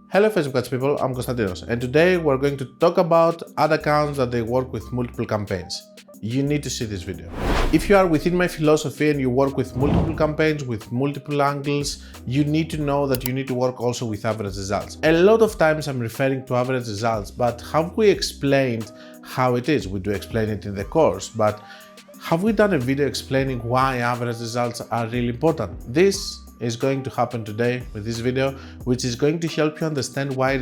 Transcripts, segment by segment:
Hello Facebook ads people, I'm Konstantinos, and today we're going to talk about ad accounts that they work with multiple campaigns. You need to see this video. If you are within my philosophy and you work with multiple campaigns, with multiple angles, you need to know that you need to work also with average results. A lot of times I'm referring to average results, but have we explained how it is? We do explain it in the course, but have we done a video explaining why average results are really important? This is going to happen today with this video, which is going to help you understand why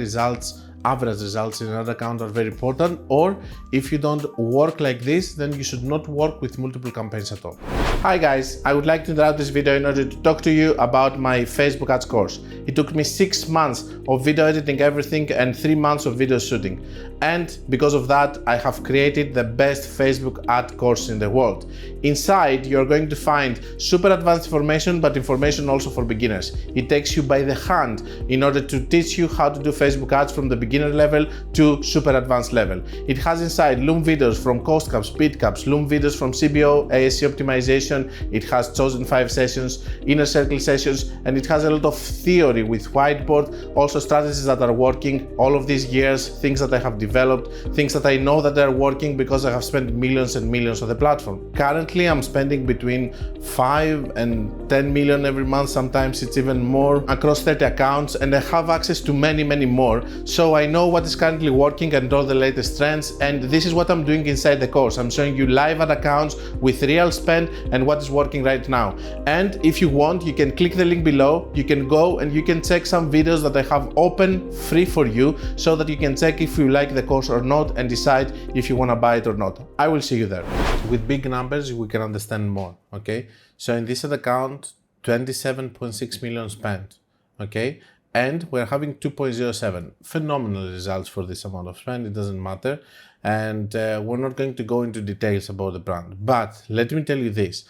average results in an account are very important, or if you don't work like this, then you should not work with multiple campaigns at all. Hi guys, I would like to interrupt this video in order to talk to you about my Facebook ads course. It took me 6 months of video editing everything and 3 months of video shooting. And because of that, I have created the best Facebook ad course in the world. Inside, you're going to find super advanced information, but information also for beginners. It takes you by the hand in order to teach you how to do Facebook ads from the beginner level to super advanced level. It has inside Loom videos from cost caps, speed caps, Loom videos from CBO, ASC optimization. It has chosen 5 sessions, inner circle sessions, and it has a lot of theory with whiteboard, also strategies that are working all of these years, things that I have developed, things that I know that are working because I have spent millions and millions on the platform. Currently, I'm spending between 5 and 10 million every month, sometimes it's even more, across 30 accounts, and I have access to many more, so I know what is currently working and all the latest trends, and this is what I'm doing inside the course. I'm showing you live ad accounts with real spend and what is working right now. And if you want, you can click the link below, you can go and you can check some videos that I have open free for you so that you can check if you like the course or not and decide if you want to buy it or not. I will see you there. With big numbers, we can understand more, okay? So in this ad account, 27.6 million spent, okay? And we're having 2.07. Phenomenal results for this amount of spend, it doesn't matter. And we're not going to go into details about the brand. But let me tell you this.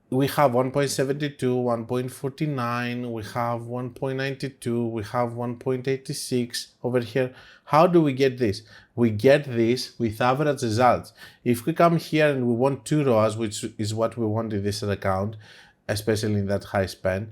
We have 1.72, 1.49, we have 1.92, we have 1.86 over here. How do we get this? We get this with average results. If we come here and we want 2 ROAS, which is what we want in this account, especially in that high spend,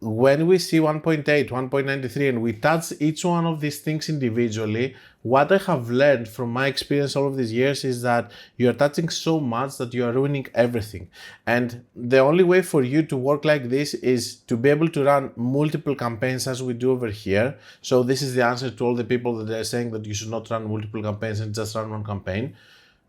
when we see 1.8, 1.93 and we touch each one of these things individually, what I have learned from my experience all of these years is that you are touching so much that you are ruining everything. And the only way for you to work like this is to be able to run multiple campaigns as we do over here. So this is the answer to all the people that are saying that you should not run multiple campaigns and just run one campaign.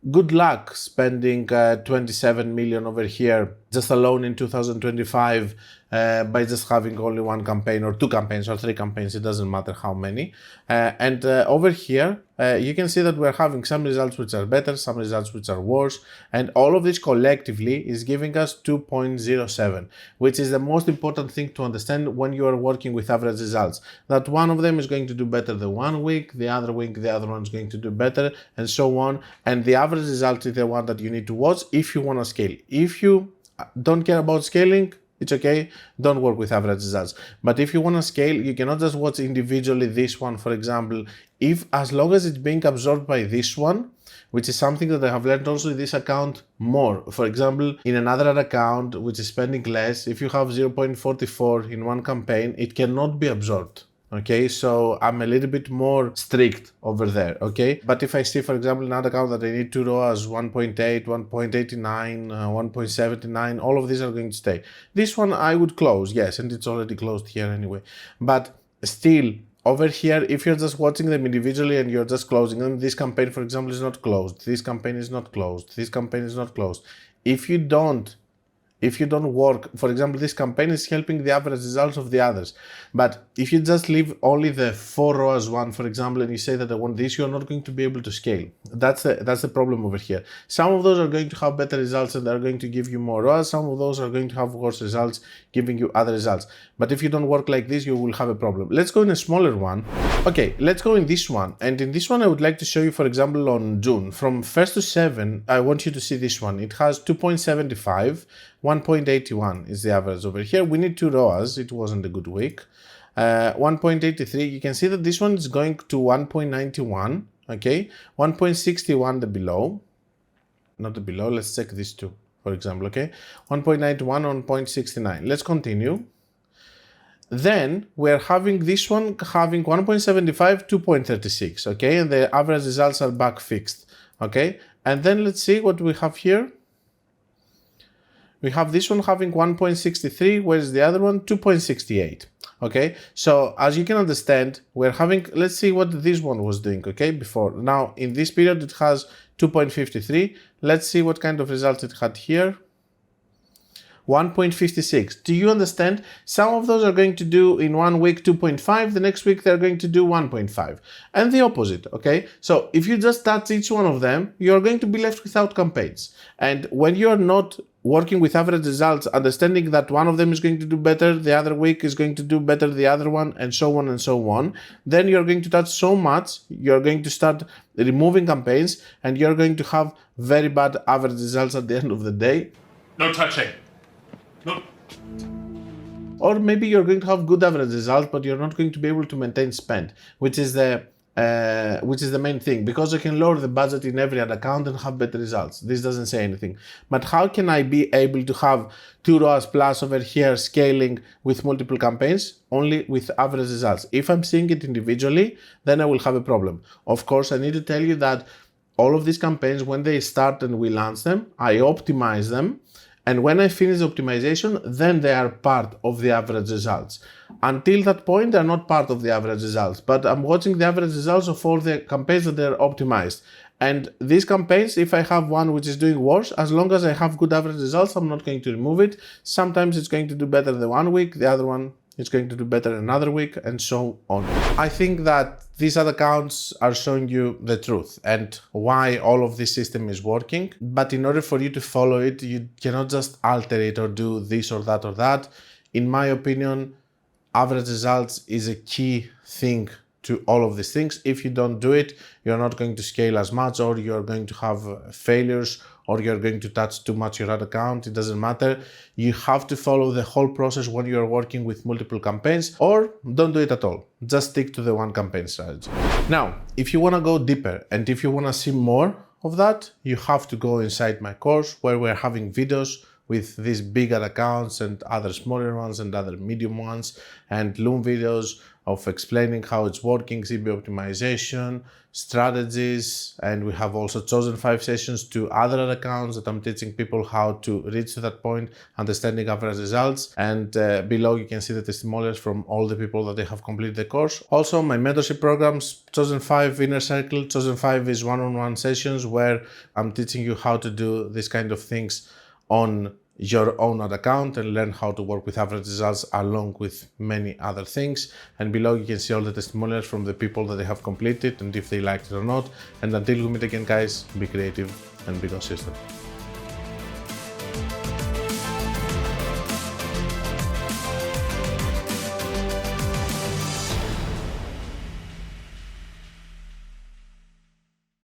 Good luck spending 27 million over here just alone in 2025 by just having only one campaign or 2 campaigns or 3 campaigns, it doesn't matter how many. And over here, you can see that we're having some results which are better, some results which are worse, and all of this collectively is giving us 2.07, which is the most important thing to understand when you are working with average results. That one of them is going to do better the one week, the other week the other one is going to do better, and so on. And the average result is the one that you need to watch if you want to scale. If you don't care about scaling, it's okay, don't work with average results. But if you want to scale, you cannot just watch individually this one, for example, as long as it's being absorbed by this one, which is something that I have learned also in this account more. For example, in another account, which is spending less, if you have 0.44 in one campaign, it cannot be absorbed. Okay, so I'm a little bit more strict over there, okay? But if I see, for example, another account that I need 2 ROAS, 1.8, 1.89, 1.79, all of these are going to stay. This one I would close, yes, and it's already closed here anyway. But still, over here, if you're just watching them individually and you're just closing them, this campaign, for example, is not closed. This campaign is not closed. This campaign is not closed. If you don't work, for example, this campaign is helping the average results of the others. But if you just leave only the 4 ROAS one, for example, and you say that I want this, you're not going to be able to scale. That's the problem over here. Some of those are going to have better results and they're going to give you more ROAS. Some of those are going to have worse results, giving you other results. But if you don't work like this, you will have a problem. Let's go in a smaller one. Okay, let's go in this one. And in this one, I would like to show you, for example, on June, from 1st to 7, I want you to see this one. It has 2.75, 1.81 is the average over here. We need 2 ROAS. It wasn't a good week. 1.83, you can see that this one is going to 1.91, okay? 1.61 the below, not the below, let's check this too, for example, okay? 1.91, 1.69, let's continue. Then we're having this one having 1.75, 2.36, okay? And the average results are back fixed, okay? And then let's see what we have here. We have this one having 1.63, whereas the other one 2.68, okay? So as you can understand, we're having, let's see what this one was doing, okay, before. Now, in this period, it has 2.53. Let's see what kind of results it had here. 1.56. Do you understand? Some of those are going to do in 1 week 2.5, the next week they're going to do 1.5, and the opposite, okay? So if you just touch each one of them, you're going to be left without campaigns. And when you're not working with average results, understanding that one of them is going to do better, the other week is going to do better the other one, and so on and so on, then you're going to touch so much, you're going to start removing campaigns, and you're going to have very bad average results at the end of the day. No touching. No. Or maybe you're going to have good average results, but you're not going to be able to maintain spend, which is the main thing, because you can lower the budget in every ad account and have better results. This doesn't say anything. But how can I be able to have 2 ROAS plus over here scaling with multiple campaigns? Only with average results. If I'm seeing it individually, then I will have a problem. Of course, I need to tell you that all of these campaigns, when they start and we launch them, I optimize them. And when I finish the optimization, then they are part of the average results. Until that point, they're not part of the average results, but I'm watching the average results of all the campaigns that they're optimized. And these campaigns, if I have one which is doing worse, as long as I have good average results, I'm not going to remove it. Sometimes it's going to do better the 1 week, the other one is going to do better another week, and so on. I think that these other accounts are showing you the truth and why all of this system is working. But in order for you to follow it, you cannot just alter it or do this or that or that. In my opinion, average results is a key thing to all of these things. If you don't do it, you're not going to scale as much, or you're going to have failures, or you're going to touch too much your ad account. It doesn't matter. You have to follow the whole process when you're working with multiple campaigns, or don't do it at all. Just stick to the one campaign strategy. Now, if you want to go deeper and if you want to see more of that, you have to go inside my course where we're having videos with these big ad accounts and other smaller ones and other medium ones, and Loom videos of explaining how it's working, CB optimization, strategies, and we have also chosen 5 sessions to other ad accounts that I'm teaching people how to reach to that point, understanding average results. And below you can see the testimonials from all the people that they have completed the course. Also my mentorship programs, Chosen 5 Inner Circle. Chosen 5 is one-on-one sessions where I'm teaching you how to do this kind of things on your own ad account and learn how to work with average results along with many other things. And below you can see all the testimonials from the people that they have completed and if they liked it or not. And until we meet again, guys, be creative and be consistent.